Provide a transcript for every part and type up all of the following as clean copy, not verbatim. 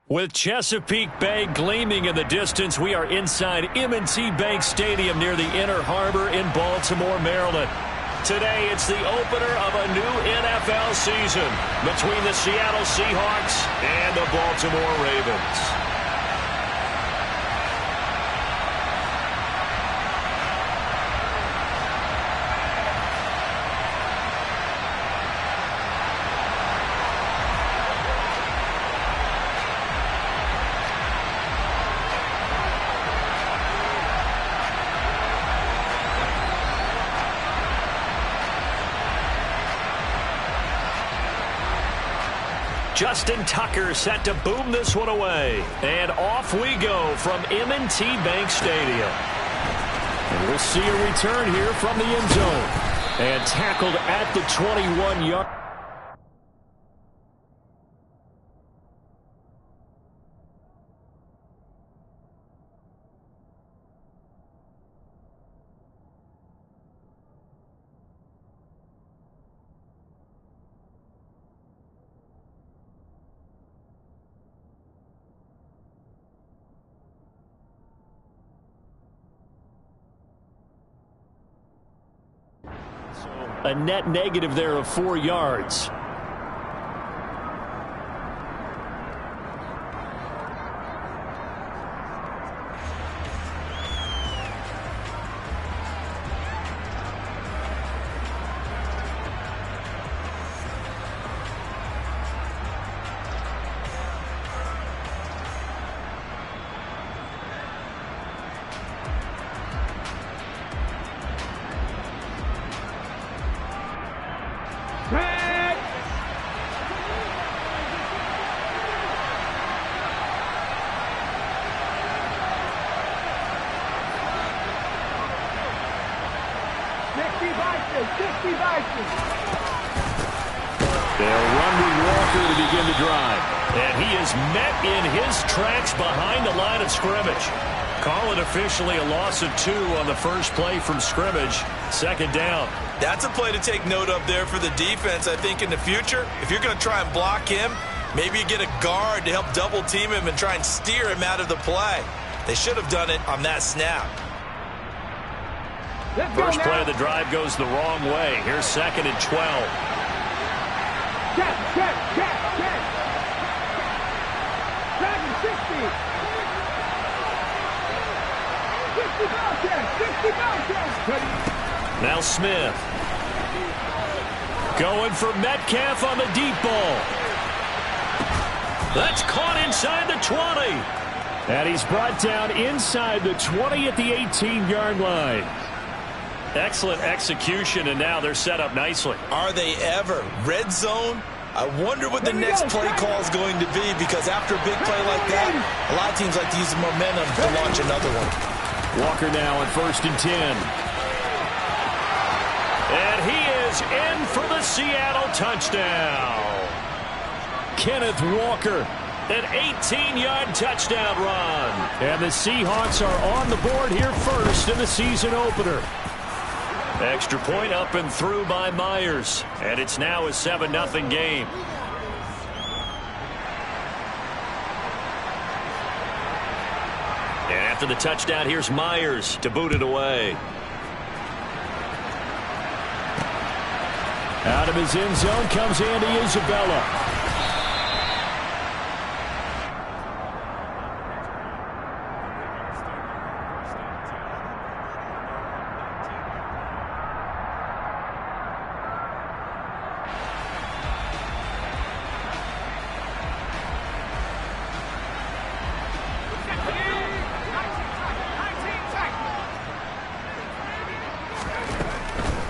With Chesapeake Bay gleaming in the distance, we are inside M&T Bank Stadium near the Inner Harbor in Baltimore, Maryland. Today, it's the opener of a new NFL season between the Seattle Seahawks and the Baltimore Ravens. Justin Tucker set to boom this one away. And off we go from M&T Bank Stadium. And we'll see a return here from the end zone. And tackled at the 21-yard. A net negative there of 4 yards. They'll run with Walker to begin the drive. And he is met in his tracks behind the line of scrimmage. Call it officially a loss of 2 on the first play from scrimmage. Second down. That's a play to take note of there for the defense. I think in the future, if you're going to try and block him, maybe you get a guard to help double team him and try and steer him out of the play. They should have done it on that snap. First play of the drive goes the wrong way. Here's 2nd and 12. Check. 60. Now Smith. Going for Metcalf on the deep ball. That's caught inside the 20. And he's brought down inside the 20 at the 18-yard line. Excellent execution, and now they're set up nicely. Are they ever? Red zone? I wonder what the next play call is going to be, because after a big play like that, a lot of teams like to use the momentum to launch another one. Walker now on 1st and 10. And he is in for the Seattle touchdown. Kenneth Walker, an 18-yard touchdown run. And the Seahawks are on the board here first in the season opener. Extra point up and through by Myers. And it's now a 7-0 game. And after the touchdown, here's Myers to boot it away. Out of his end zone comes Andy Isabella.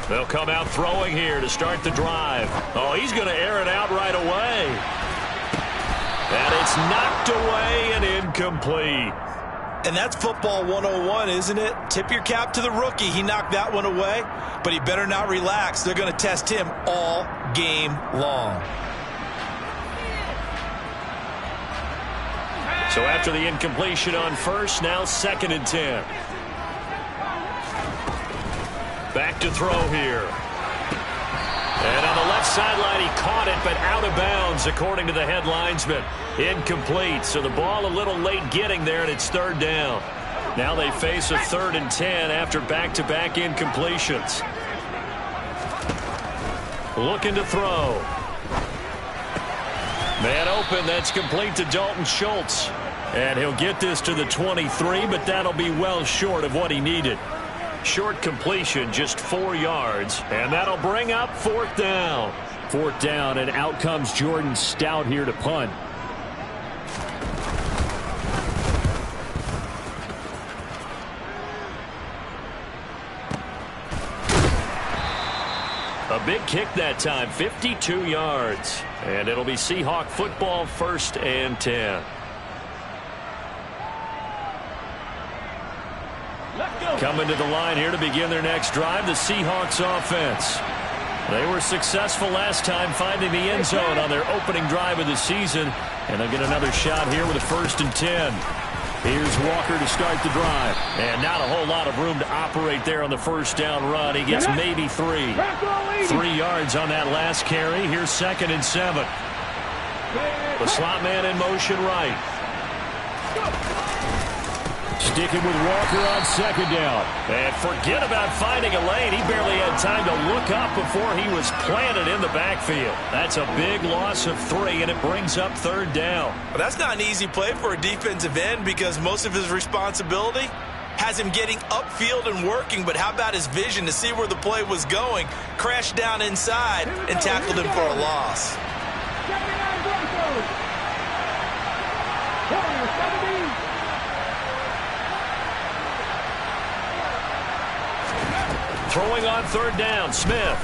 They'll come out throwing here to start the drive. Oh, he's going to air it out right away. And it's knocked away and incomplete. And that's football 101, isn't it? Tip your cap to the rookie. He knocked that one away, but he better not relax. They're going to test him all game long. So after the incompletion on first, now 2nd and 10. Back to throw here. And on the left sideline, he caught it up and out of bounds, according to the head linesman. Incomplete, so the ball a little late getting there, and it's third down. Now they face a 3rd and 10 after back-to-back incompletions. Looking to throw. Man open, that's complete to Dalton Schultz. And he'll get this to the 23, but that'll be well short of what he needed. Short completion, just 4 yards, and that'll bring up 4th down. 4th down, and out comes Jordan Stout here to punt. A big kick that time, 52 yards. And it'll be Seahawk football, 1st and 10. Coming to the line here to begin their next drive, the Seahawks offense. They were successful last time finding the end zone on their opening drive of the season. And they'll get another shot here with a 1st and 10. Here's Walker to start the drive. And not a whole lot of room to operate there on the 1st down run. He gets maybe 3. 3 yards on that last carry. Here's 2nd and 7. The slot man in motion right. Sticking with Walker on 2nd down. And forget about finding a lane. He barely had time to look up before he was planted in the backfield. That's a big loss of 3, and it brings up 3rd down. Well, that's not an easy play for a defensive end because most of his responsibility has him getting upfield and working, but how about his vision to see where the play was going, crashed down inside, and tackled him for a loss. Throwing on 3rd down, Smith.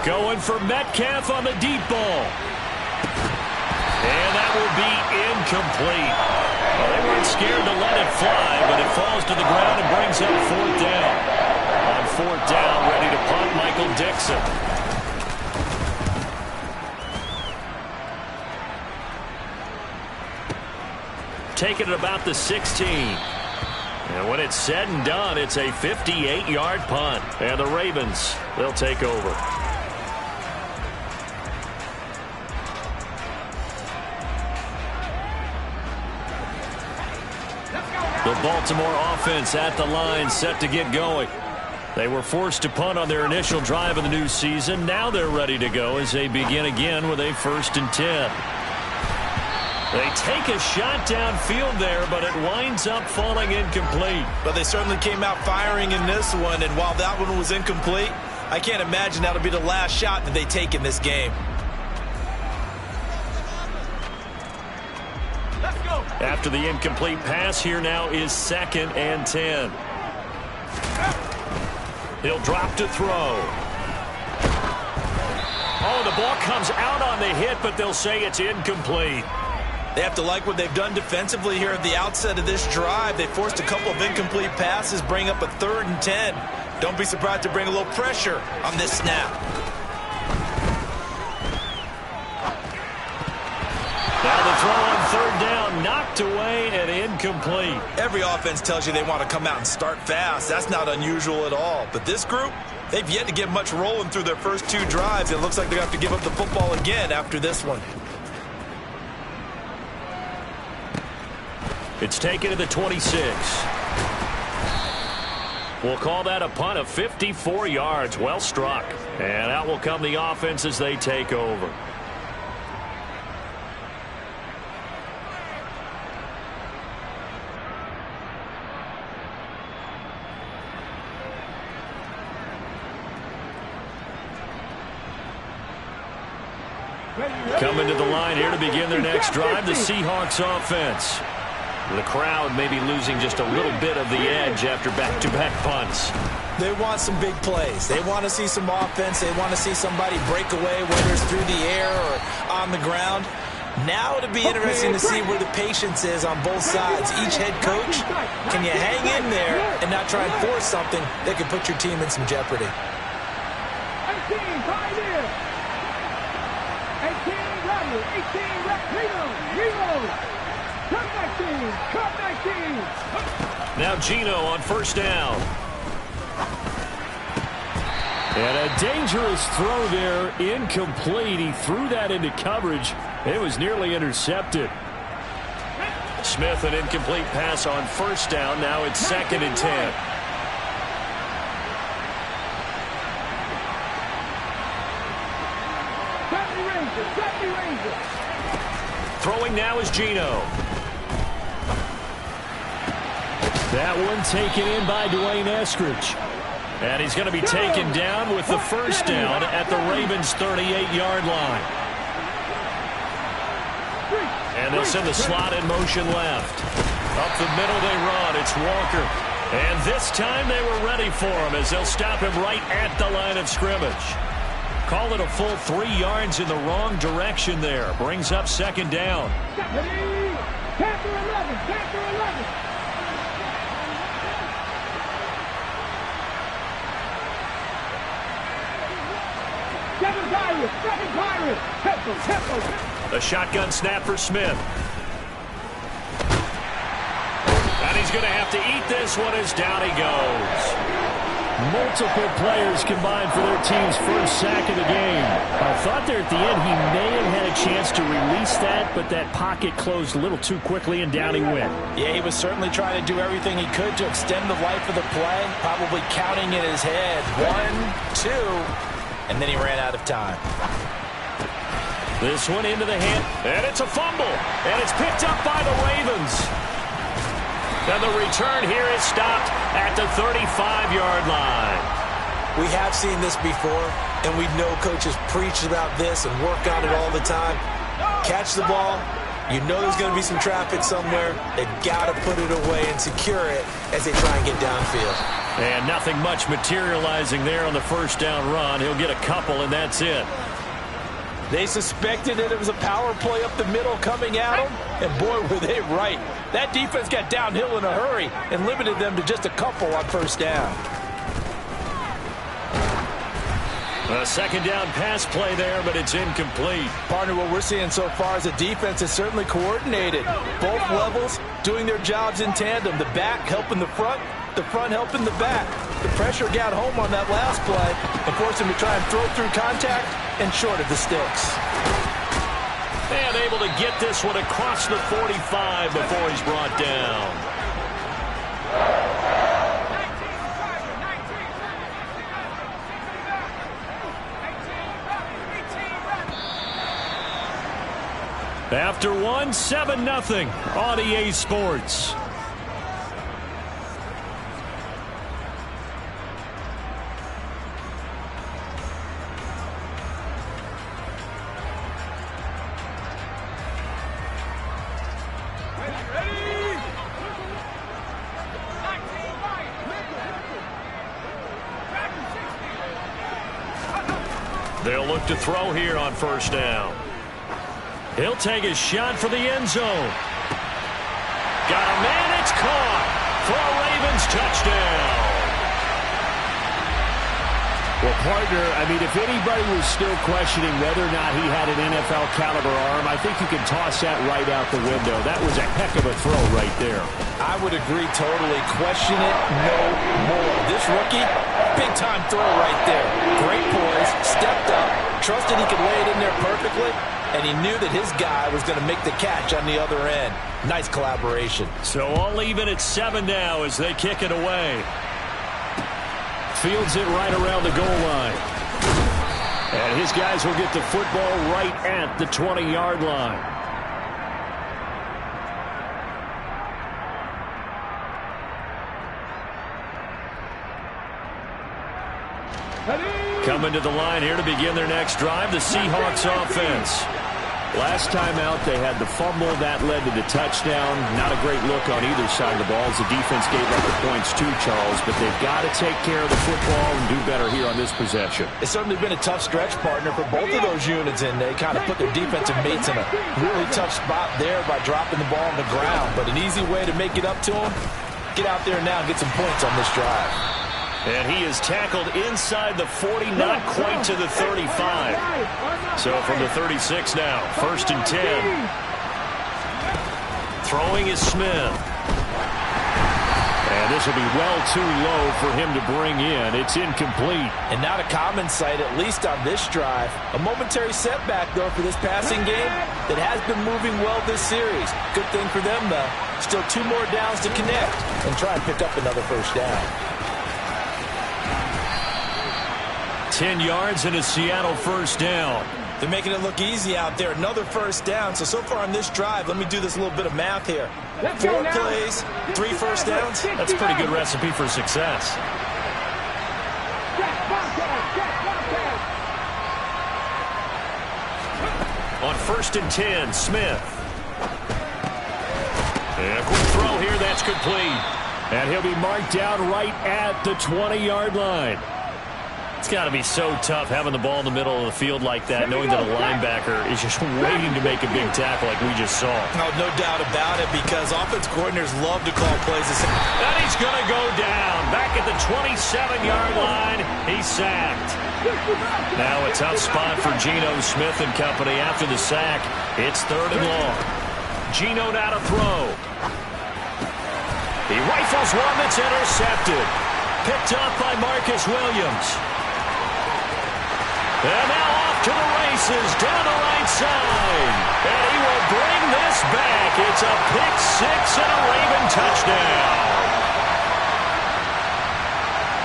Going for Metcalf on the deep ball. And that will be incomplete. Well, they weren't scared to let it fly, but it falls to the ground and brings up 4th down. On 4th down, ready to punt, Michael Dixon. Taking it about the 16. And when it's said and done, it's a 58-yard punt. And the Ravens, they'll take over. The Baltimore offense at the line, set to get going. They were forced to punt on their initial drive of the new season. Now they're ready to go as they begin again with a 1st and 10. They take a shot downfield there, but it winds up falling incomplete. But they certainly came out firing in this one, and while that one was incomplete, I can't imagine that'll be the last shot that they take in this game. Let's go. After the incomplete pass, here now is 2nd and 10. He'll drop to throw. Oh, the ball comes out on the hit, but they'll say it's incomplete. They have to like what they've done defensively here at the outset of this drive. They forced a couple of incomplete passes, bring up a 3rd and 10. Don't be surprised to bring a little pressure on this snap. Now the throw on 3rd down, knocked away and incomplete. Every offense tells you they want to come out and start fast. That's not unusual at all. But this group, they've yet to get much rolling through their first 2 drives. It looks like they're going to have to give up the football again after this one. It's taken to the 26. We'll call that a punt of 54 yards. Well struck. And out will come the offense as they take over. Coming to the line here to begin their next drive, the Seahawks offense. The crowd may be losing just a little bit of the edge after back-to-back punts. They want some big plays. They want to see some offense. They want to see somebody break away, whether it's through the air or on the ground. Now it'll be interesting to see where the patience is on both sides. Each head coach, can you hang in there and not try and force something that could put your team in some jeopardy? 18, Pioneer. 18, Rebel. 18, Reload. Cut 19. Cut 19. Now Gino on 1st down. And a dangerous throw there, incomplete. He threw that into coverage. It was nearly intercepted. Smith, an incomplete pass on first down. Now it's 2nd and 10. Throwing now is Geno. That one taken in by Dwayne Eskridge. And he's going to be taken down with the first down at the Ravens' 38-yard line. And they'll send the slot in motion left. Up the middle they run. It's Walker. And this time they were ready for him as they'll stop him right at the line of scrimmage. Call it a full 3 yards in the wrong direction there. Brings up 2nd down. Panther 11, Panther 11. Seven Pirates. Tempo. The shotgun snap for Smith. And he's going to have to eat this one as down he goes. Multiple players combined for their team's first sack of the game. I thought there at the end he may have had a chance to release that, but that pocket closed a little too quickly and down he went. Yeah, he was certainly trying to do everything he could to extend the life of the play, probably counting in his head. 1, 2, and then he ran out of time. This one into the hand, and it's a fumble, and it's picked up by the Ravens. And the return here is stopped at the 35-yard line. We have seen this before, and we know coaches preach about this and work on it all the time. Catch the ball. You know there's going to be some traffic somewhere. They've got to put it away and secure it as they try and get downfield. And nothing much materializing there on the first down run. He'll get a couple, and that's it. They suspected that it was a power play up the middle coming at them, and boy, were they right. That defense got downhill in a hurry and limited them to just a couple on first down. A 2nd down pass play there, but it's incomplete. Partner, what we're seeing so far is a defense is certainly coordinated. Both levels doing their jobs in tandem. The back helping the front helping the back. The pressure got home on that last play and forced him to try and throw through contact and short of the sticks. And able to get this one across the 45 before he's brought down. After one, 7-0 on EA Sports. They'll look to throw here on first down. He'll take a shot for the end zone. Got a man, it's caught for a Ravens touchdown. Well, partner, I mean, if anybody was still questioning whether or not he had an NFL caliber arm, I think you can toss that right out the window. That was a heck of a throw right there. I would agree totally. Question it no more. This rookie, big-time throw right there. Great poise, stepped up, trusted he could lay it in there perfectly, and he knew that his guy was going to make the catch on the other end. Nice collaboration. So all even at 7 now as they kick it away. Fields it right around the goal line. And his guys will get the football right at the 20-yard line. Coming to the line here to begin their next drive, the Seahawks offense. Last time out, they had the fumble. That led to the touchdown. Not a great look on either side of the ball as the defense gave up the points too, Charles. But they've got to take care of the football and do better here on this possession. It's certainly been a tough stretch, partner, for both of those units, and they kind of put their defensive mates in a really tough spot there by dropping the ball on the ground. But an easy way to make it up to them, get out there now and get some points on this drive. And he is tackled inside the 40, not quite to the 35. So from the 36 now, 1st and 10. Throwing is Smith. And this will be well too low for him to bring in. It's incomplete. And not a common sight, at least on this drive. A momentary setback, though, for this passing game that has been moving well this series. Good thing for them, though. Still 2 more downs to connect and try and pick up another first down. 10 yards and a Seattle first down. They're making it look easy out there. Another first down. So far on this drive, let me do this little bit of math here. 4 plays, 3 first downs. That's a pretty good recipe for success. On 1st and 10, Smith. And a quick throw here, that's complete. And he'll be marked down right at the 20-yard line. It's got to be so tough having the ball in the middle of the field like that, knowing that a linebacker is just waiting to make a big tackle like we just saw. Oh, no doubt about it, because offense coordinators love to call plays. And he's going to go down. Back at the 27-yard line, he's sacked. Now a tough spot for Geno Smith and company after the sack. It's 3rd and long. Geno now to throw. He rifles one that's intercepted. Picked up by Marcus Williams. And now off to the races down the right side. And he will bring this back. It's a pick 6 and a Raven touchdown.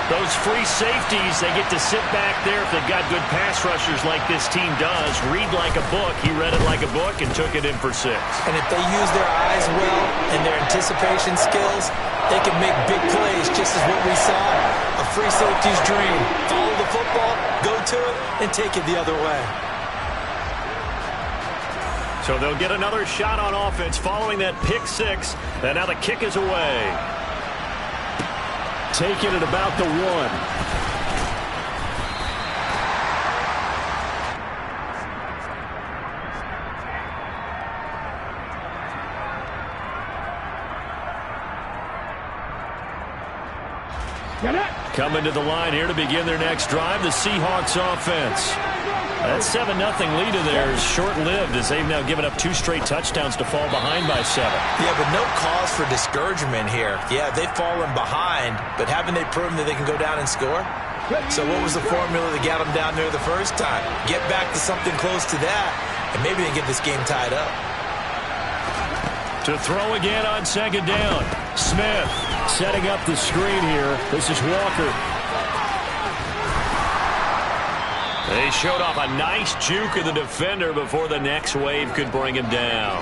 Those free safeties, they get to sit back there if they've got good pass rushers like this team does. Read like a book. He read it like a book and took it in for 6. And if they use their eyes well and their anticipation skills, they can make big plays, just as what we saw. A free safety's dream. Follow the football, go to it, and take it the other way. So they'll get another shot on offense following that pick 6. And now the kick is away. Taken at about the 1. Coming to the line here to begin their next drive, the Seahawks offense. That 7-0 lead of theirs short-lived as they've now given up 2 straight touchdowns to fall behind by 7. Yeah, but no cause for discouragement here. Yeah, they've fallen behind, but haven't they proven that they can go down and score? So what was the formula that got them down there the first time? Get back to something close to that, and maybe they get this game tied up. To throw again on 2nd down. Smith setting up the screen here. This is Walker. They showed off a nice juke of the defender before the next wave could bring him down.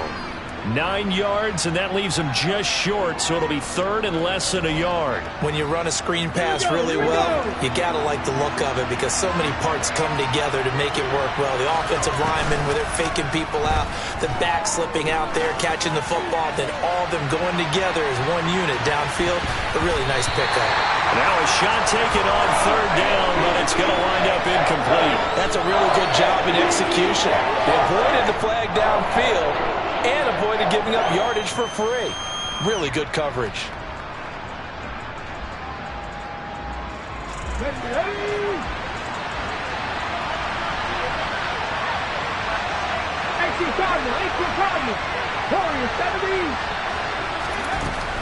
9 yards, and that leaves him just short, so it'll be 3rd and less than a yard. When you run a screen pass really well, you got to like the look of it because so many parts come together to make it work well. The offensive linemen, where they're faking people out, the back slipping out there, catching the football, then all of them going together as one unit downfield. A really nice pickup. Now a shot taken on 3rd down, but it's going to wind up incomplete. That's a really good job in execution. They avoided the flag downfield and avoided giving up yardage for free. Really good coverage.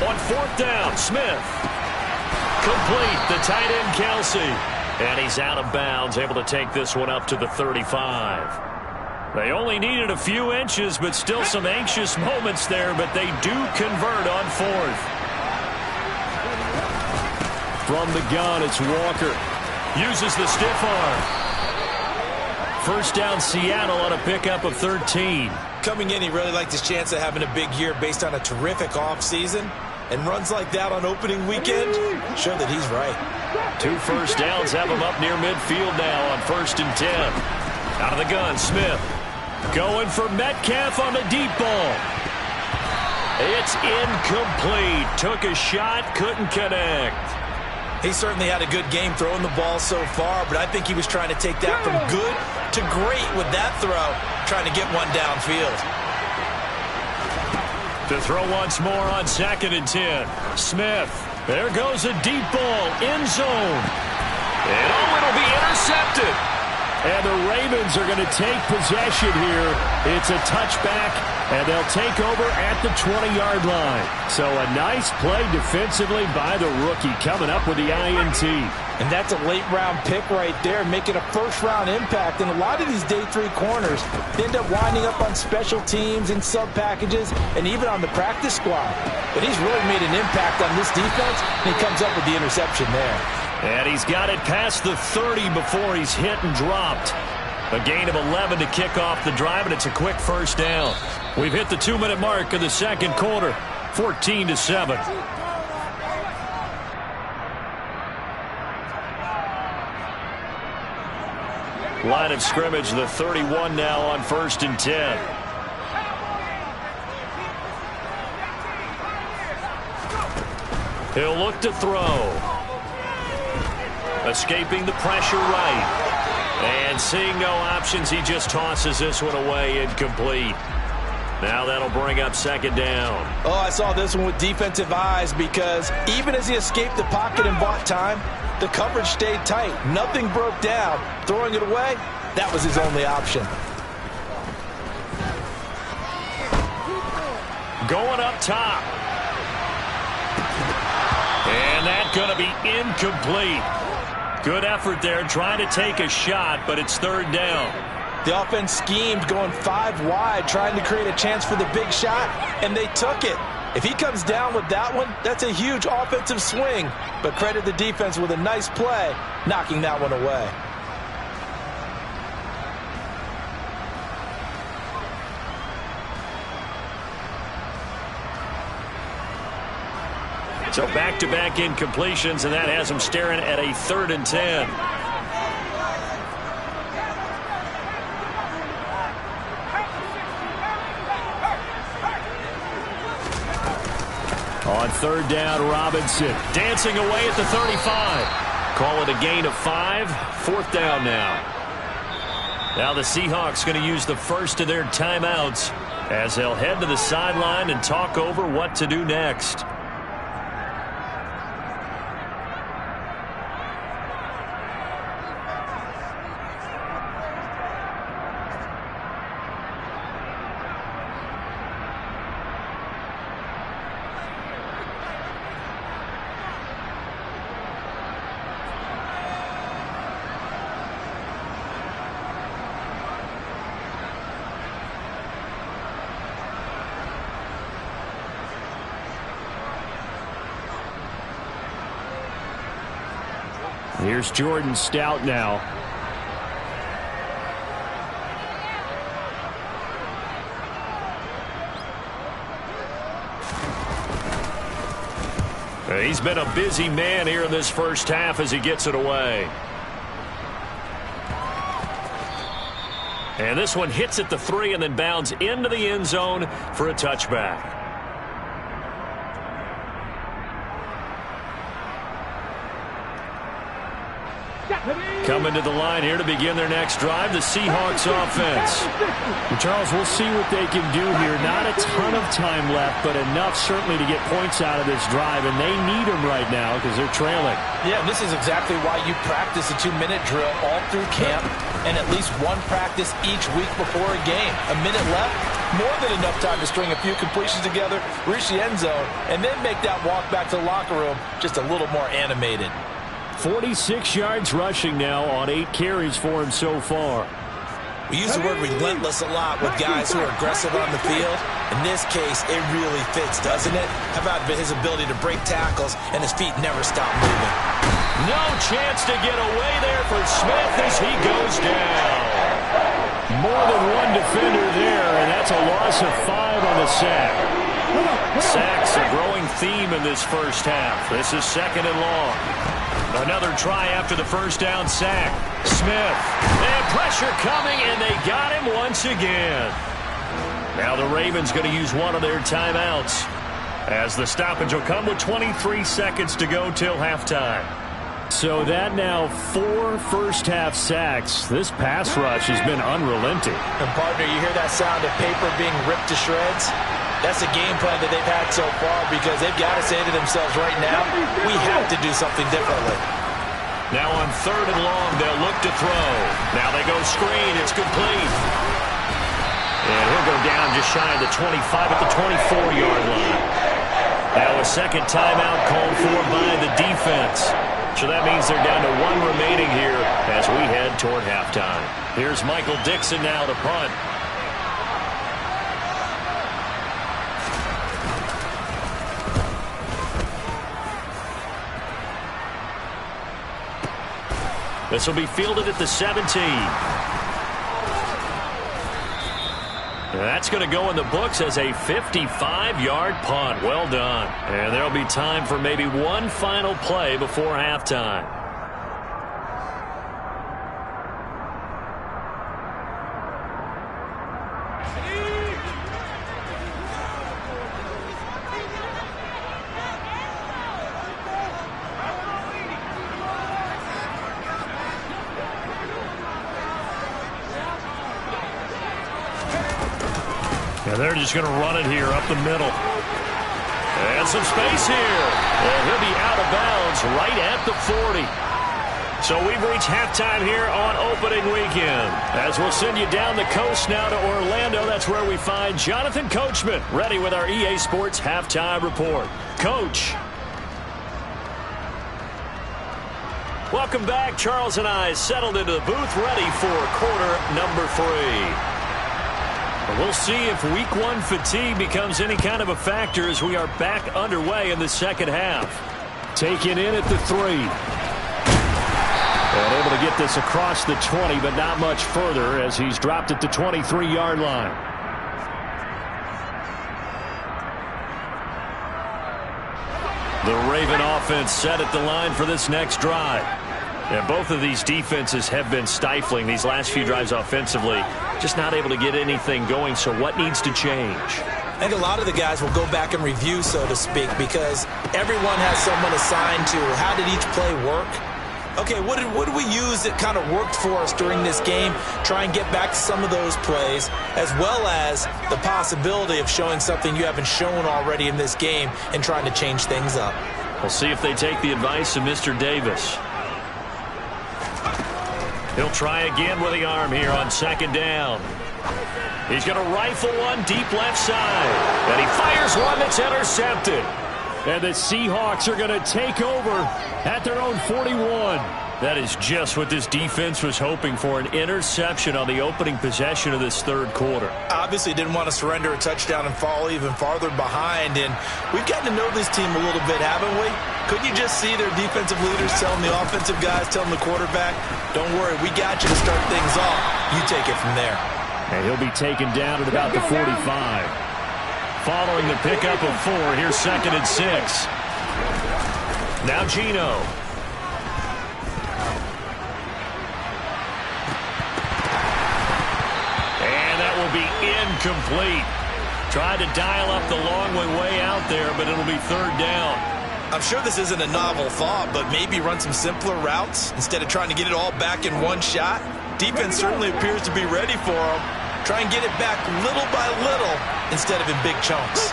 On 4th down, Smith. Complete, the tight end Kelsey. And he's out of bounds, able to take this one up to the 35. They only needed a few inches, but still some anxious moments there, but they do convert on 4th. From the gun, it's Walker. Uses the stiff arm. First down, Seattle on a pickup of 13. Coming in, he really liked his chance of having a big year based on a terrific offseason. And runs like that on opening weekend show that he's right. 2 first downs have him up near midfield now on 1st and 10. Out of the gun, Smith. Going for Metcalf on the deep ball. It's incomplete. Took a shot, couldn't connect. He certainly had a good game throwing the ball so far, but I think he was trying to take that from good to great with that throw, trying to get one downfield. To throw once more on 2nd and 10. Smith. There goes a deep ball. End zone. And it'll be intercepted. And the Ravens are going to take possession here. It's a touchback, and they'll take over at the 20-yard line. So a nice play defensively by the rookie coming up with the INT. And that's a late-round pick right there, making a first-round impact. And a lot of these day 3 corners end up winding up on special teams and sub-packages and even on the practice squad. But he's really made an impact on this defense, and he comes up with the interception there. And he's got it past the 30 before he's hit and dropped. A gain of 11 to kick off the drive, and it's a quick first down. We've hit the 2-minute mark of the second quarter, 14-7. Line of scrimmage, the 31 now on 1st and 10. He'll look to throw. Escaping the pressure right. And seeing no options, he just tosses this one away, incomplete. Now that'll bring up 2nd down. Oh, I saw this one with defensive eyes because even as he escaped the pocket and bought time, the coverage stayed tight. Nothing broke down. Throwing it away, that was his only option. Going up top. And that's going to be incomplete. Good effort there, trying to take a shot, but it's 3rd down. The offense schemed going 5 wide, trying to create a chance for the big shot, and they took it. If he comes down with that one, that's a huge offensive swing. But credit the defense with a nice play, knocking that one away. So back-to-back incompletions, and that has him staring at a 3rd and 10. On 3rd down, Robinson dancing away at the 35. Call it a gain of 5. 4th down now. Now the Seahawks going to use the first of their timeouts as they'll head to the sideline and talk over what to do next. Here's Jordan Stout now. He's been a busy man here in this first half as he gets it away. And this one hits at the 3 and then bounds into the end zone for a touchback. Coming to the line here to begin their next drive, the Seahawks offense. And Charles, we'll see what they can do here. Not a ton of time left, but enough certainly to get points out of this drive, and they need them right now because they're trailing. Yeah, this is exactly why you practice a 2-minute drill all through camp and at least one practice each week before a game. A minute left, more than enough time to string a few completions together, reach the end zone, and then make that walk back to the locker room just a little more animated. 46 yards rushing now on 8 carries for him so far. We use the word relentless a lot with guys who are aggressive on the field. In this case, it really fits, doesn't it? How about his ability to break tackles and his feet never stop moving? No chance to get away there for Smith as he goes down. More than one defender there, and that's a loss of 5 on the sack. Sacks a growing theme in this first half. This is 2nd and long. Another try after the first down sack. Smith. And pressure coming, and they got him once again. Now the Ravens going to use one of their timeouts as the stoppage will come with 23 seconds to go till halftime. So that now 4 first-half sacks. This pass rush has been unrelenting. And, partner, you hear that sound of paper being ripped to shreds? That's a game plan that they've had so far because they've got to say to themselves right now, we have to do something differently. Now on 3rd and long, they'll look to throw. Now they go screen. It's complete. And he'll go down just shy of the 25 at the 24-yard line. Now a second timeout called for by the defense. So that means they're down to 1 remaining here as we head toward halftime. Here's Michael Dixon now to punt. This will be fielded at the 17. And that's going to go in the books as a 55-yard punt. Well done. And there'll be time for maybe one final play before halftime. And they're just going to run it here up the middle. And some space here. And he'll be out of bounds right at the 40. So we've reached halftime here on opening weekend. As we'll send you down the coast now to Orlando. That's where we find Jonathan Coachman ready with our EA Sports halftime report. Coach. Welcome back. Charles and I settled into the booth ready for quarter number 3. We'll see if week 1 fatigue becomes any kind of a factor as we are back underway in the second half. Taken in at the 3. And able to get this across the 20, but not much further as he's dropped at the 23-yard line. The Raven offense set at the line for this next drive. And both of these defenses have been stifling these last few drives offensively. Just not able to get anything going, so what needs to change? I think a lot of the guys will go back and review, so to speak, because everyone has someone assigned to how did each play work. Okay, what did we use that kind of worked for us during this game? Try and get back to some of those plays, as well as the possibility of showing something you haven't shown already in this game and trying to change things up. We'll see if they take the advice of Mr. Davis. He'll try again with the arm here on 2nd down. He's going to rifle one deep left side. And he fires one that's intercepted. And the Seahawks are going to take over at their own 41. That is just what this defense was hoping for, an interception on the opening possession of this 3rd quarter. Obviously didn't want to surrender a touchdown and fall even farther behind. And we've gotten to know this team a little bit, haven't we? Couldn't you just see their defensive leaders telling the offensive guys, telling the quarterback, don't worry, we got you to start things off. You take it from there. And he'll be taken down at about the 45. Following the pickup of 4, here's 2nd and 6. Now Gino. And that will be incomplete. Tried to dial up the long way out there, but it'll be 3rd down. I'm sure this isn't a novel thought, but maybe run some simpler routes instead of trying to get it all back in one shot. Defense certainly appears to be ready for them. Try and get it back little by little instead of in big chunks.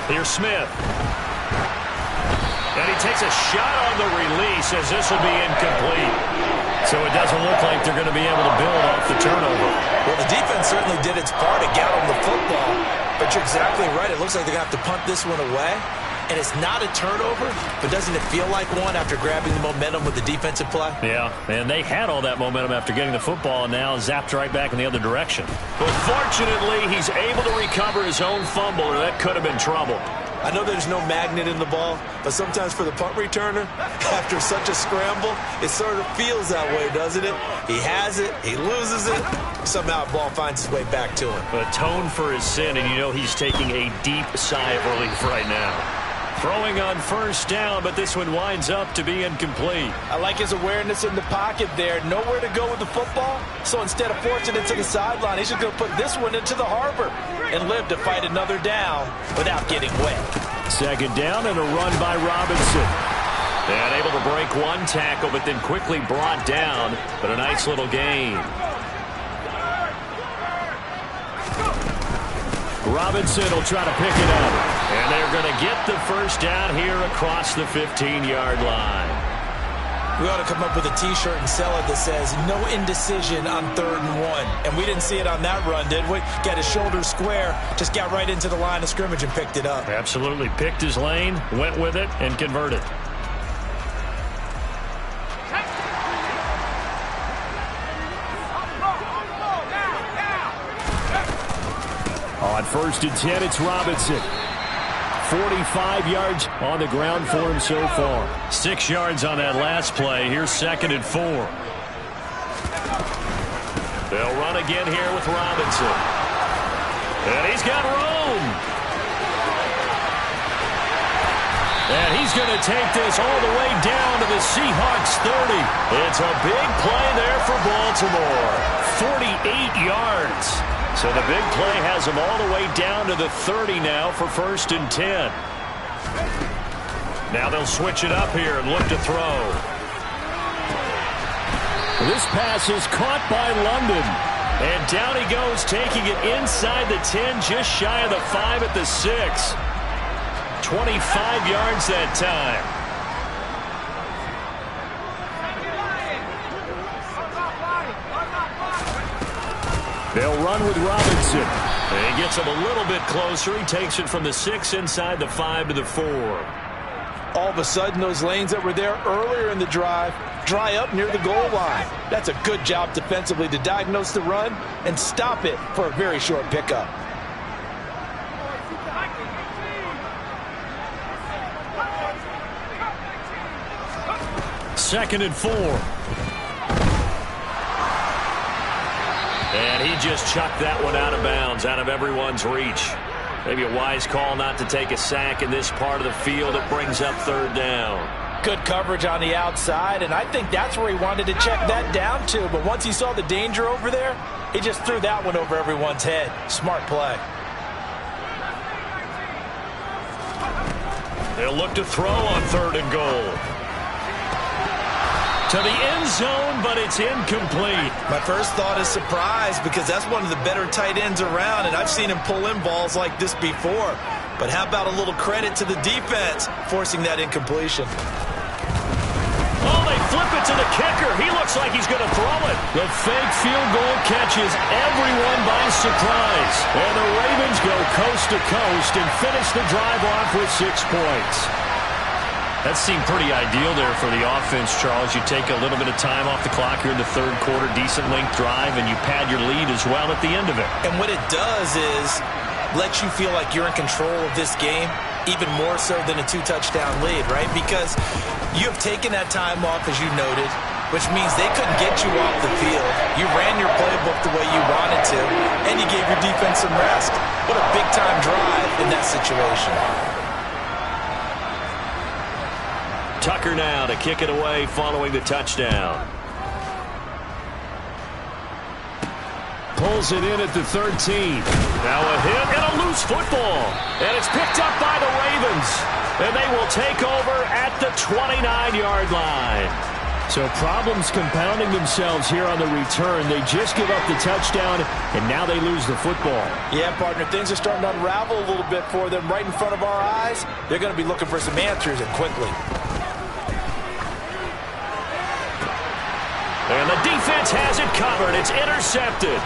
Here's Smith. And he takes a shot on the release as this will be incomplete. So it doesn't look like they're going to be able to build off the turnover. Well, the defense certainly did its part to get on the football. But you're exactly right. It looks like they're going to have to punt this one away. And it's not a turnover, but doesn't it feel like one after grabbing the momentum with the defensive play? Yeah, and they had all that momentum after getting the football and now zapped right back in the other direction. But fortunately, he's able to recover his own fumble, or that could have been trouble. I know there's no magnet in the ball, but sometimes for the punt returner, after such a scramble, it sort of feels that way, doesn't it? He has it, he loses it, somehow the ball finds its way back to him. Atone for his sin, and you know he's taking a deep sigh of relief right now. Throwing on 1st down, but this one winds up to be incomplete. I like his awareness in the pocket there. Nowhere to go with the football. So instead of forcing it to the sideline, he's just going to put this one into the harbor and live to fight another down without getting wet. 2nd down and a run by Robinson. And able to break one tackle, but then quickly brought down. But a nice little gain. Robinson will try to pick it up. And they're going to get the first down here across the 15-yard line. We ought to come up with a T-shirt and sell it that says, no indecision on 3rd and 1. And we didn't see it on that run, did we? Got his shoulders square, just got right into the line of scrimmage and picked it up. Absolutely. Picked his lane, went with it, and converted. On 1st and 10, it's Robinson. 45 yards on the ground for him so far. 6 yards on that last play. Here's 2nd and 4. They'll run again here with Robinson. And he's got room. And he's going to take this all the way down to the Seahawks 30. It's a big play there for Baltimore. 48 yards. So the big play has him all the way down to the 30 now for 1st and 10. Now they'll switch it up here and look to throw. This pass is caught by London. And down he goes, taking it inside the 10, just shy of the 5 at the 6. 25 yards that time. They'll run with Robinson. And he gets him a little bit closer. He takes it from the 6 inside the 5 to the 4. All of a sudden, those lanes that were there earlier in the drive dry up near the goal line. That's a good job defensively to diagnose the run and stop it for a very short pickup. Second and 4. And he just chucked that one out of bounds, out of everyone's reach. Maybe a wise call not to take a sack in this part of the field. It brings up 3rd down. Good coverage on the outside, and I think that's where he wanted to check that down to. But once he saw the danger over there, he just threw that one over everyone's head. Smart play. They'll look to throw on 3rd and goal. To the end zone, but it's incomplete. My first thought is surprise because that's one of the better tight ends around, and I've seen him pull in balls like this before. But how about a little credit to the defense forcing that incompletion? Oh, they flip it to the kicker. He looks like he's going to throw it. The fake field goal catches everyone by surprise. And the Ravens go coast to coast and finish the drive off with 6 points. That seemed pretty ideal there for the offense, Charles. You take a little bit of time off the clock here in the 3rd quarter, decent length drive, and you pad your lead as well at the end of it. And what it does is let you feel like you're in control of this game, even more so than a 2-touchdown lead, right? Because you have taken that time off, as you noted, which means they couldn't get you off the field. You ran your playbook the way you wanted to, and you gave your defense some rest. What a big-time drive in that situation. Tucker now to kick it away following the touchdown. Pulls it in at the 13. Now a hit and a loose football. And it's picked up by the Ravens. And they will take over at the 29-yard line. So problems compounding themselves here on the return. They just give up the touchdown, and now they lose the football. Yeah, partner, things are starting to unravel a little bit for them right in front of our eyes. They're going to be looking for some answers, and quickly. And the defense has it covered. It's intercepted.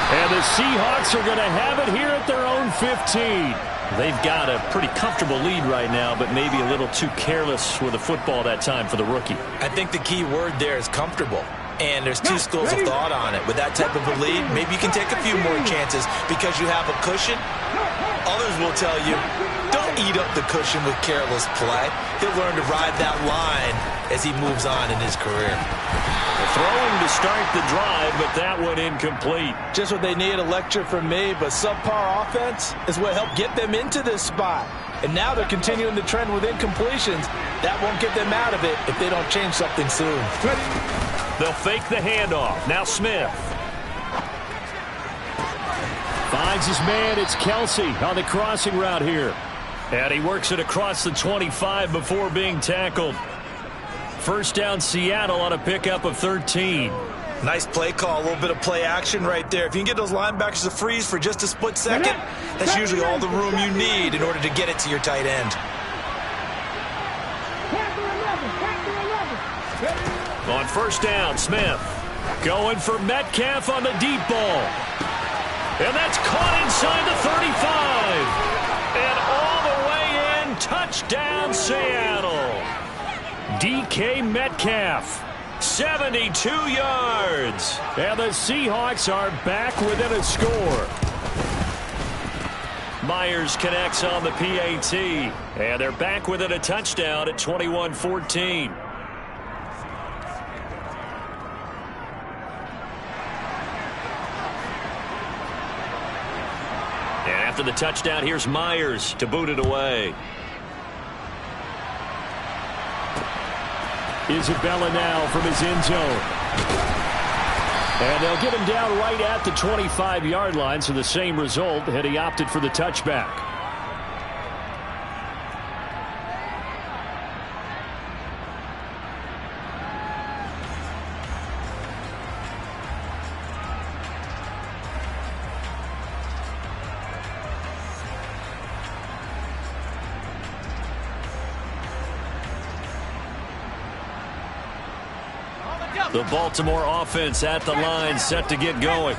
And the Seahawks are going to have it here at their own 15. They've got a pretty comfortable lead right now, but maybe a little too careless with the football that time for the rookie. I think the key word there is comfortable. And there's 2 schools of thought on it. With that type of a lead, maybe you can take a few more chances because you have a cushion. Others will tell you, don't eat up the cushion with careless play. He'll learn to ride that line as he moves on in his career. Throwing to start the drive, but that one incomplete. Just what they need, a lecture from me, but subpar offense is what helped get them into this spot. And now they're continuing the trend with incompletions. That won't get them out of it if they don't change something soon. They'll fake the handoff. Now Smith. Finds his man. It's Kelsey on the crossing route here. And he works it across the 25 before being tackled. First down Seattle on a pickup of 13. Nice play call, a little bit of play action right there. If you can get those linebackers to freeze for just a split second, that's usually all the room you need in order to get it to your tight end. On first down, Smith going for Metcalf on the deep ball. And that's caught inside the 35. And all the way in, touchdown Seattle. DK Metcalf, 72 yards. And the Seahawks are back within a score. Myers connects on the PAT. And they're back within a touchdown at 21-14. And after the touchdown, here's Myers to boot it away. Isabella now from his end zone. And they'll get him down right at the 25-yard line, so the same result had he opted for the touchback. The Baltimore offense at the line, set to get going.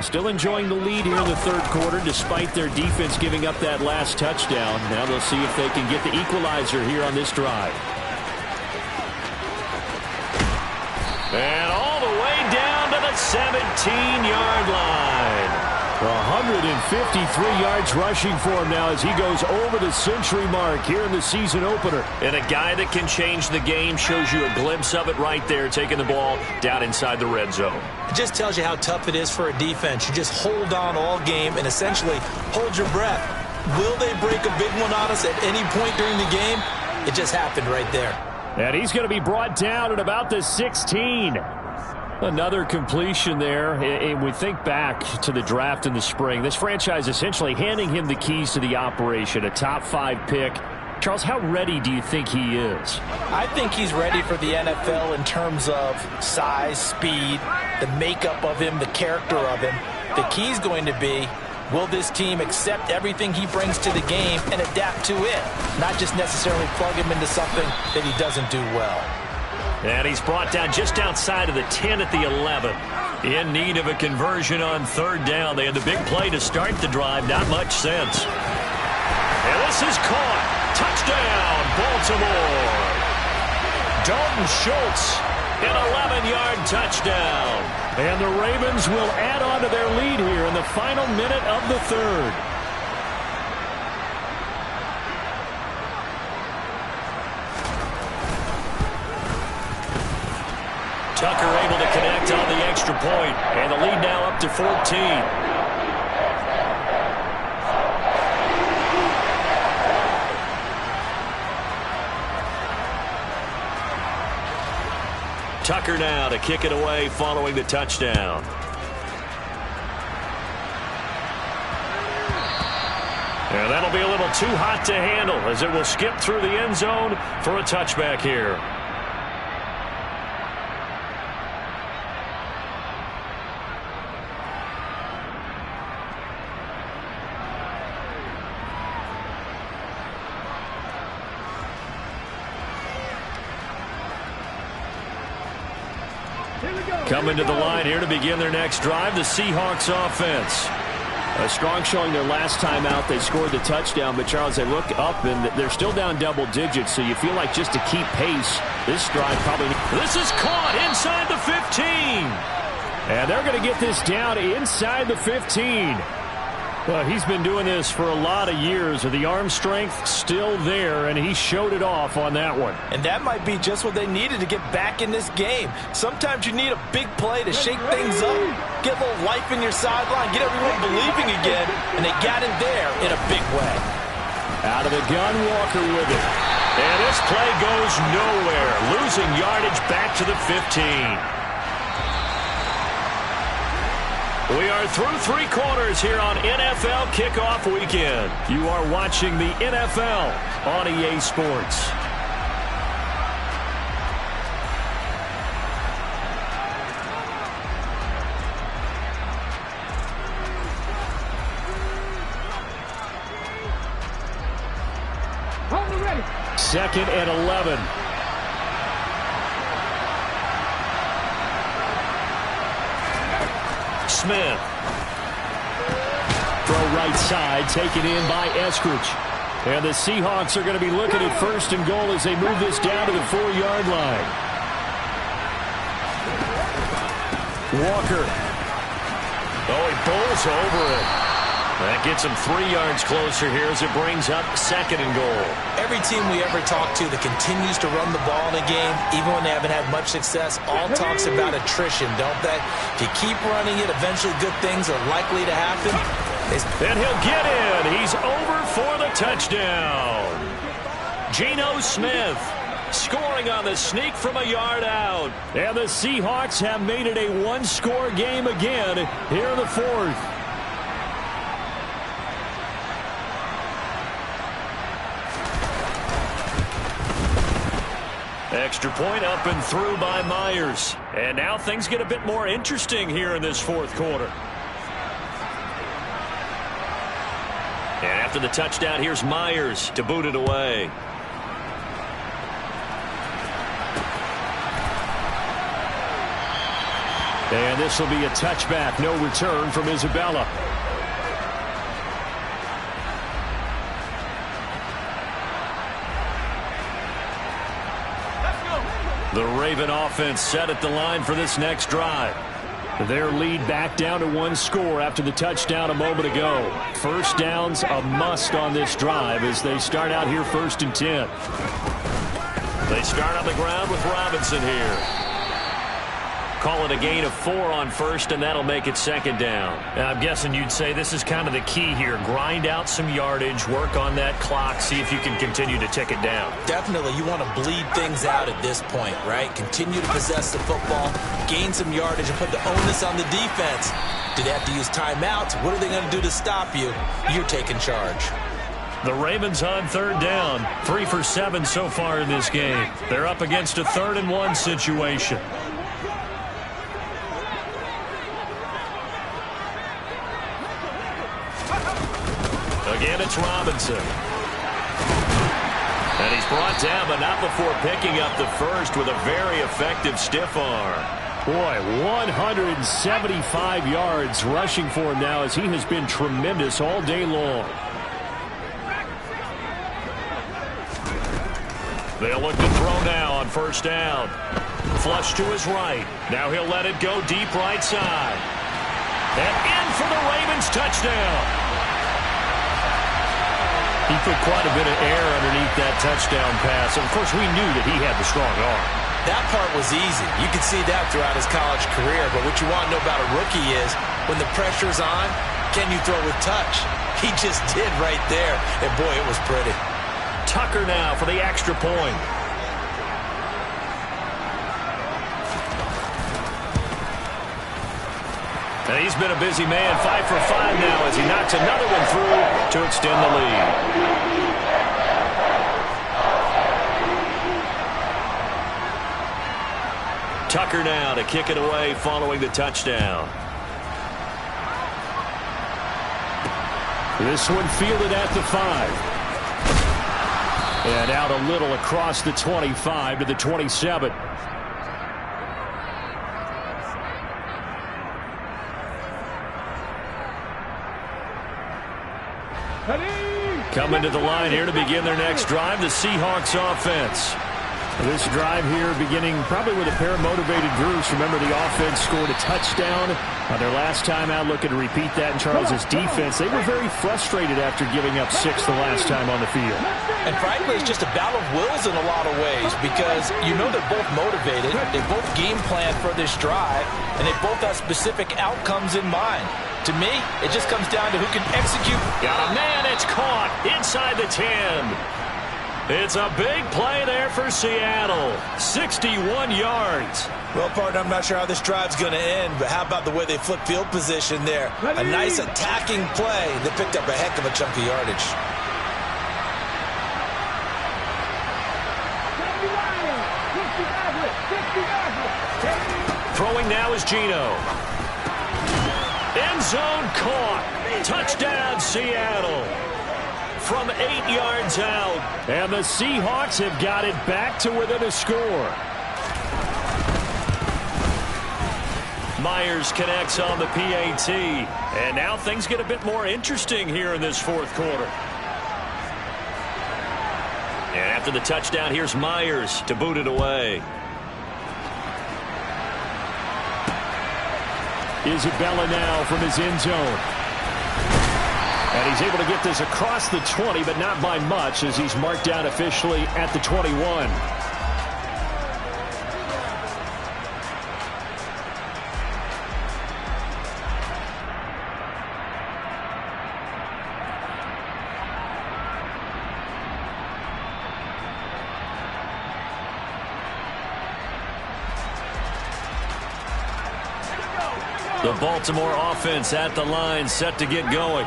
Still enjoying the lead here in the third quarter, despite their defense giving up that last touchdown. Now they'll see if they can get the equalizer here on this drive. And all the way down to the 17-yard line. 153 yards rushing for him now as he goes over the century mark here in the season opener. And a guy that can change the game, shows you a glimpse of it right there, taking the ball down inside the red zone. It just tells you how tough it is for a defense. You just hold on all game and essentially hold your breath. Will they break a big one on us at any point during the game? It just happened right there. And he's going to be brought down at about the 16. Another completion there. And we think back to the draft in the spring. This franchise essentially handing him the keys to the operation, a top 5 pick. Charles, how ready do you think he is? I think he's ready for the NFL in terms of size, speed, the makeup of him, the character of him. The key's going to be, will this team accept everything he brings to the game and adapt to it? Not just necessarily plug him into something that he doesn't do well. And he's brought down just outside of the 10 at the 11. In need of a conversion on third down. They had the big play to start the drive. Not much sense. And this is caught. Touchdown, Baltimore. Dalton Schultz, an 11-yard touchdown. And the Ravens will add on to their lead here in the final minute of the third. Tucker able to connect on the extra point, and the lead now up to 14. Tucker now to kick it away following the touchdown. And that'll be a little too hot to handle as it will skip through the end zone for a touchback here. Coming to the line here to begin their next drive, the Seahawks offense. A strong showing their last time out. They scored the touchdown, but Charles, they look up and they're still down double digits, so you feel like just to keep pace, this drive probably... This is caught inside the 15. And they're going to get this down inside the 15. Well, he's been doing this for a lot of years. The arm strength still there, and he showed it off on that one. And that might be just what they needed to get back in this game. Sometimes you need a big play to shake things up, get a little life in your sideline, get everyone believing again, and they got it there in a big way. Out of the gun, Walker with it. And this play goes nowhere, losing yardage back to the 15. We are through 3 quarters here on NFL Kickoff Weekend. You are watching the NFL on EA Sports. 2nd and 11. Smith. Throw right side, taken in by Eskridge. And the Seahawks are going to be looking at 1st and goal as they move this down to the 4-yard line. Walker. Oh, he bowls over it. That gets him 3 yards closer here as it brings up 2nd and goal. Every team we ever talk to that continues to run the ball in a game, even when they haven't had much success, all talks about attrition, don't they? If you keep running it, eventually good things are likely to happen. And he'll get in. He's over for the touchdown. Geno Smith scoring on the sneak from a yard out. And the Seahawks have made it a one-score game again here in the 4th. Extra point up and through by Myers. And now things get a bit more interesting here in this 4th quarter. And after the touchdown, here's Myers to boot it away. And this will be a touchback. No return from Isabella. The Raven offense set at the line for this next drive. Their lead back down to 1 score after the touchdown a moment ago. 1st down's a must on this drive as they start out here 1st and 10. They start on the ground with Robinson here. Call it a gain of 4 on 1st, and that'll make it 2nd down. And I'm guessing you'd say this is kind of the key here. Grind out some yardage, work on that clock, see if you can continue to tick it down. Definitely, you want to bleed things out at this point, right? Continue to possess the football, gain some yardage, and put the onus on the defense. Do they have to use timeouts? What are they going to do to stop you? You're taking charge. The Ravens on 3rd down. 3 for 7 so far in this game. They're up against a 3rd and 1 situation. Again, it's Robinson. And he's brought down, but not before picking up the 1st with a very effective stiff arm. Boy, 175 yards rushing for him now as he has been tremendous all day long. They'll look to throw now on 1st down. Flush to his right. Now he'll let it go deep right side. And in for the Ravens touchdown. He put quite a bit of air underneath that touchdown pass. Of course, we knew that he had the strong arm. That part was easy. You could see that throughout his college career. But what you want to know about a rookie is when the pressure's on, can you throw with touch? He just did right there. And, boy, it was pretty. Tucker now for the extra point. And he's been a busy man, 5 for 5 now as he knocks another one through to extend the lead. Tucker now to kick it away following the touchdown. This one fielded at the 5. And out a little across the 25 to the 27. Coming to the line here to begin their next drive, the Seahawks offense. This drive here beginning probably with a pair of motivated groups. Remember, the offense scored a touchdown on their last time out. Looking to repeat that in Charles's defense. They were very frustrated after giving up 6 the last time on the field. And frankly, it's just a battle of wills in a lot of ways because you know they're both motivated. They both game plan for this drive, and they both have specific outcomes in mind. To me, it just comes down to who can execute. Got a man, it's caught inside the 10. It's a big play there for Seattle. 61 yards. Well, partner, I'm not sure how this drive's going to end, but how about the way they flip field position there? A nice attacking play. They picked up a heck of a chunk of yardage. Throwing now is Geno. End zone caught. Touchdown, Seattle. from 8 yards out. And the Seahawks have got it back to within a score. Myers connects on the PAT. And now things get a bit more interesting here in this fourth quarter. And after the touchdown, here's Myers to boot it away. Isabella now from his end zone. And he's able to get this across the 20, but not by much, as he's marked down officially at the 21. The Baltimore offense at the line, set to get going.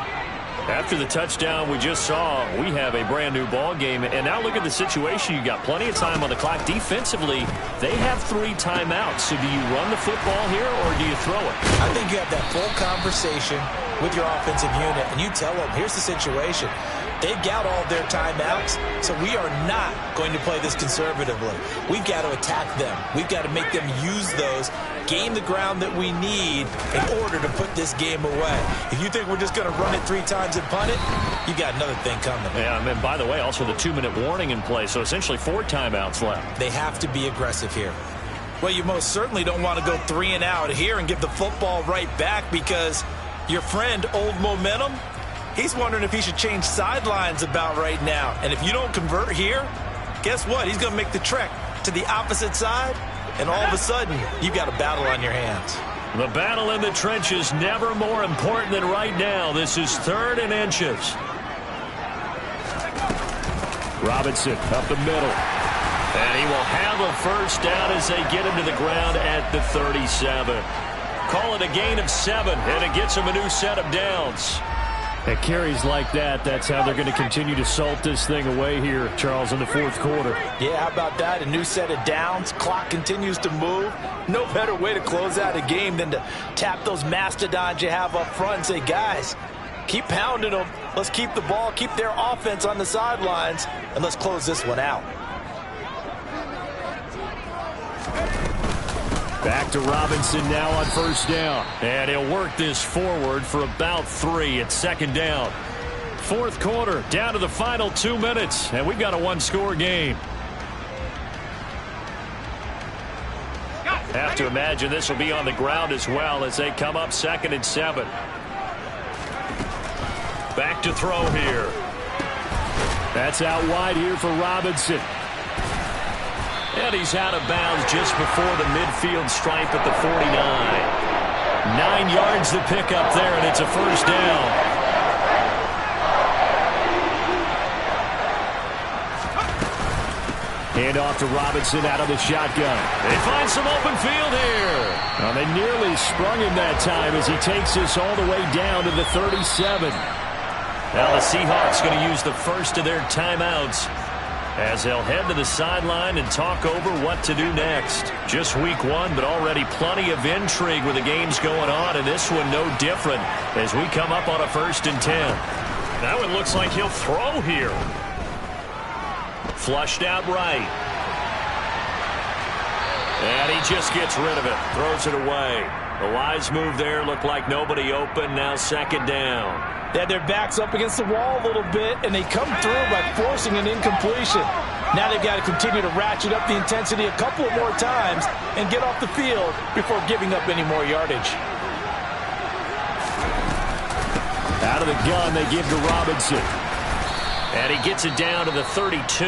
After the touchdown we just saw, we have a brand new ball game. And now look at the situation. You got plenty of time on the clock. Defensively, they have 3 timeouts. So do you run the football here or do you throw it? I think you have that full conversation with your offensive unit, and you tell them, here's the situation. They've got all their timeouts, so we are not going to play this conservatively. We've got to attack them. We've got to make them use those, gain the ground that we need in order to put this game away. If you think we're just going to run it 3 times and punt it, you got another thing coming. Yeah, and by the way, also the 2-minute warning in play, so essentially 4 timeouts left. They have to be aggressive here. Well, you most certainly don't want to go 3 and out here and give the football right back, because your friend, Old Momentum, he's wondering if he should change sidelines about right now. And if you don't convert here, guess what? He's going to make the trek to the opposite side, and all of a sudden, you've got a battle on your hands. The battle in the trenches never more important than right now. This is 3rd and inches. Robinson up the middle. And he will have a first down as they get him to the ground at the 37. Call it a gain of 7, and it gets him a new set of downs. At carries like that, that's how they're going to continue to salt this thing away here, Charles, in the fourth quarter. Yeah, how about that? A new set of downs. Clock continues to move. No better way to close out a game than to tap those mastodons you have up front and say, guys, keep pounding them. Let's keep the ball, keep their offense on the sidelines, and let's close this one out. Back to Robinson now on first down. And he'll work this forward for about 3 at 2nd down. Fourth quarter, down to the final 2 minutes, and we've got a 1-score game. Have to imagine this will be on the ground as well as they come up 2nd and 7. Back to throw here. That's out wide here for Robinson. And he's out of bounds just before the midfield stripe at the 49. 9 yards to pick up there, and it's a first down. Hand off to Robinson out of the shotgun. They find some open field here. Well, they nearly sprung him that time as he takes this all the way down to the 37. Now the Seahawks going to use the first of their timeouts as they'll head to the sideline and talk over what to do next. Just week 1, but already plenty of intrigue with the games going on, and this one no different as we come up on a 1st and 10. That one looks like he'll throw here. Flushed out right. And he just gets rid of it, throws it away. The wise move there, looked like nobody open, now 2nd down. They had their backs up against the wall a little bit, and they come through by forcing an incompletion. Now they've got to continue to ratchet up the intensity a couple of more times and get off the field before giving up any more yardage. Out of the gun, they give to Robinson. And he gets it down to the 32.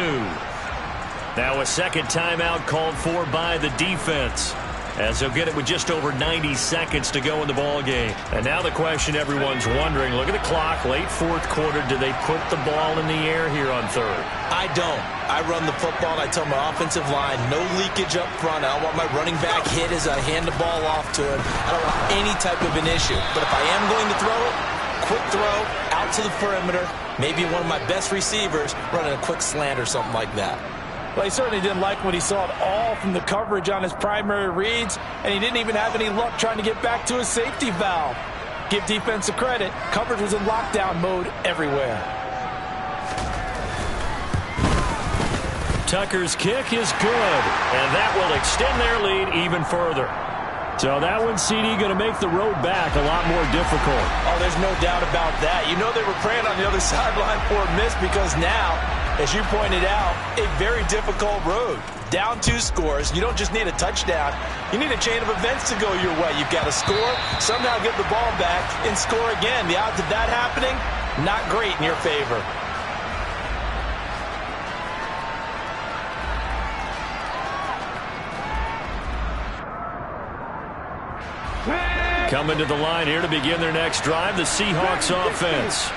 Now a 2nd timeout called for by the defense, as they'll get it with just over 90 seconds to go in the ball game. And now the question everyone's wondering, look at the clock, late 4th quarter, do they put the ball in the air here on 3rd? I don't. I run the football, and I tell my offensive line, no leakage up front. I don't want my running back hit as I hand the ball off to him. I don't want any type of an issue. But if I am going to throw it, quick throw, out to the perimeter, maybe one of my best receivers running a quick slant or something like that. Well, he certainly didn't like what he saw at all from the coverage on his primary reads, and he didn't even have any luck trying to get back to his safety valve. Give defense a credit. Coverage was in lockdown mode everywhere. Tucker's kick is good, and that will extend their lead even further. So that one, CD, going to make the road back a lot more difficult. Oh, there's no doubt about that. You know they were praying on the other sideline for a miss because now, as you pointed out, a very difficult road. Down 2 scores. You don't just need a touchdown. You need a chain of events to go your way. You've got to score, somehow get the ball back, and score again. The odds of that happening, not great in your favor. Coming to the line here to begin their next drive, the Seahawks offense.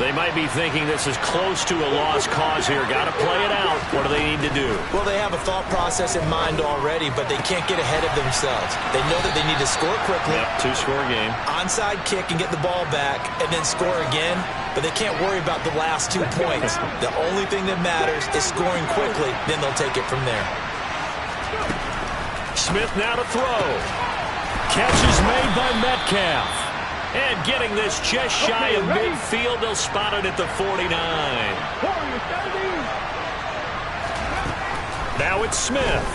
They might be thinking this is close to a lost cause here. Got to play it out. What do they need to do? Well, they have a thought process in mind already, but they can't get ahead of themselves. They know that they need to score quickly. Yep, 2-score game. Onside kick and get the ball back and then score again, but they can't worry about the last 2 points. The only thing that matters is scoring quickly, then they'll take it from there. Smith now to throw. Catch is made by Metcalf. And getting this just shy of midfield, they'll spot it at the 49. Now it's Smith.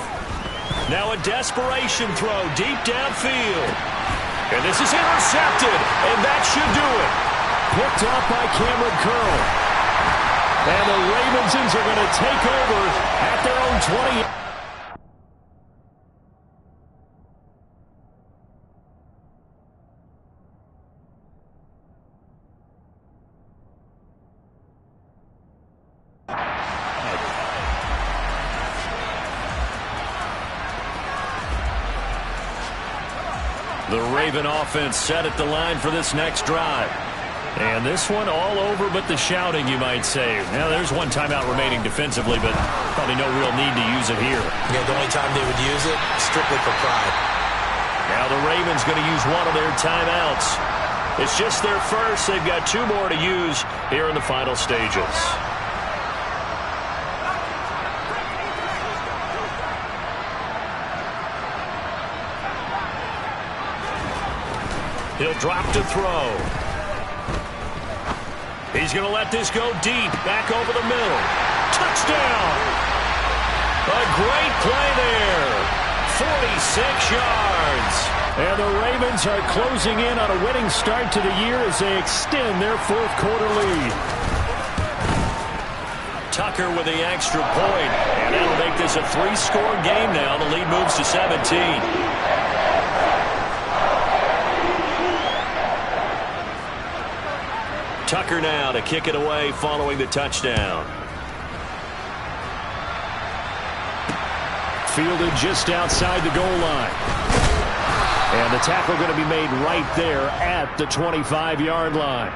Now a desperation throw deep downfield. And this is intercepted, and that should do it. Picked off by Cameron Curl. And the Ravensons are going to take over at their own 20. The Raven offense set at the line for this next drive. And this one all over but the shouting, you might say. Now, there's one timeout remaining defensively, but probably no real need to use it here. Yeah, the only time they would use it, strictly for pride. Now the Ravens going to use one of their timeouts. It's just their first. They've got 2 more to use here in the final stages. He'll drop to throw. He's going to let this go deep, back over the middle. Touchdown! A great play there. 46 yards. And the Ravens are closing in on a winning start to the year as they extend their 4th quarter lead. Tucker with the extra point, and that'll make this a 3-score game now. The lead moves to 17. Tucker now to kick it away following the touchdown. Fielded just outside the goal line. And the tackle going to be made right there at the 25-yard line.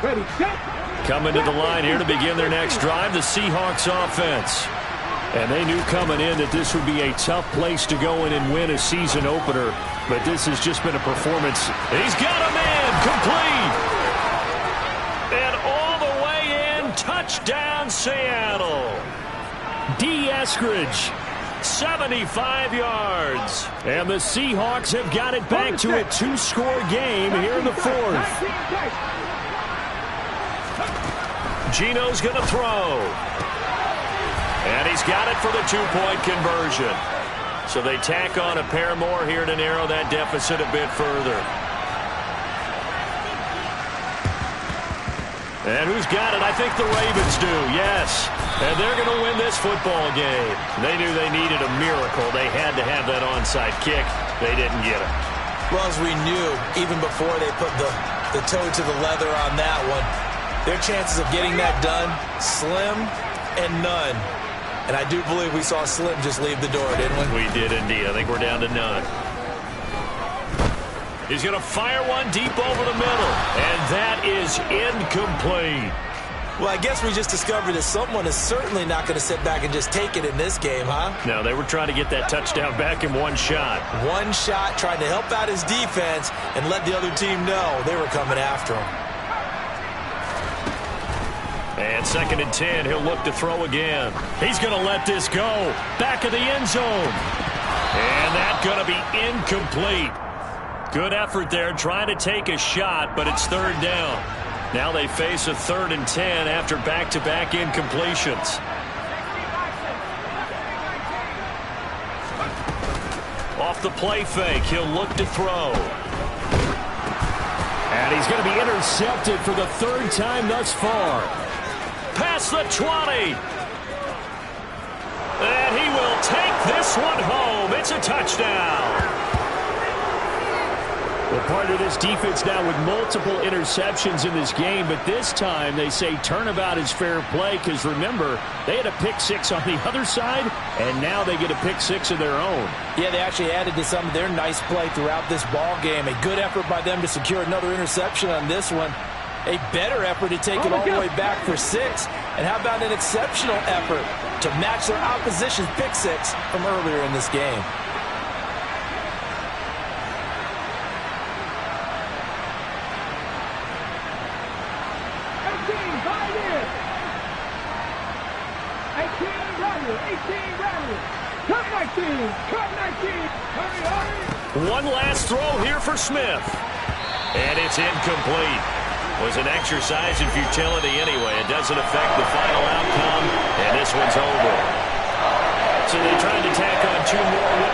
Ready, set. Coming to the line here to begin their next drive, the Seahawks offense. And they knew coming in that this would be a tough place to go in and win a season opener. But this has just been a performance. He's got a man complete. And all the way in, touchdown Seattle. D. Eskridge, 75 yards. And the Seahawks have got it back to a 2-score game here in the 4th. Gino's going to throw. And he's got it for the 2-point conversion. So they tack on a pair more here to narrow that deficit a bit further. And who's got it? I think the Ravens do, yes. And they're going to win this football game. They knew they needed a miracle. They had to have that onside kick. They didn't get it. Well, as we knew, even before they put the toe to the leather on that one, their chances of getting that done, slim and none. And I do believe we saw Slim just leave the door, didn't we? We did indeed. I think we're down to none. He's going to fire one deep over the middle. And that is incomplete. Well, I guess we just discovered that someone is certainly not going to sit back and just take it in this game, huh? No, they were trying to get that touchdown back in one shot. One shot, trying to help out his defense and let the other team know they were coming after him. And 2nd and 10, he'll look to throw again. He's going to let this go. Back of the end zone. And that's going to be incomplete. Good effort there, trying to take a shot, but it's 3rd down. Now they face a 3rd and 10 after back-to-back incompletions. Off the play fake, he'll look to throw. And he's going to be intercepted for the 3rd time thus far. Past the 20. And he will take this one home. It's a touchdown. Well, part of this defense now with multiple interceptions in this game, but this time they say turnabout is fair play because, remember, they had a pick 6 on the other side, and now they get a pick 6 of their own. Yeah, they actually added to some of their nice play throughout this ball game. A good effort by them to secure another interception on this one. A better effort to take it all the way back for 6. And how about an exceptional effort to match their opposition's pick 6 from earlier in this game? One last throw here for Smith. And it's incomplete. Was an exercise in futility anyway. It doesn't affect the final outcome, and this one's over. So they tried to tack on 2 more with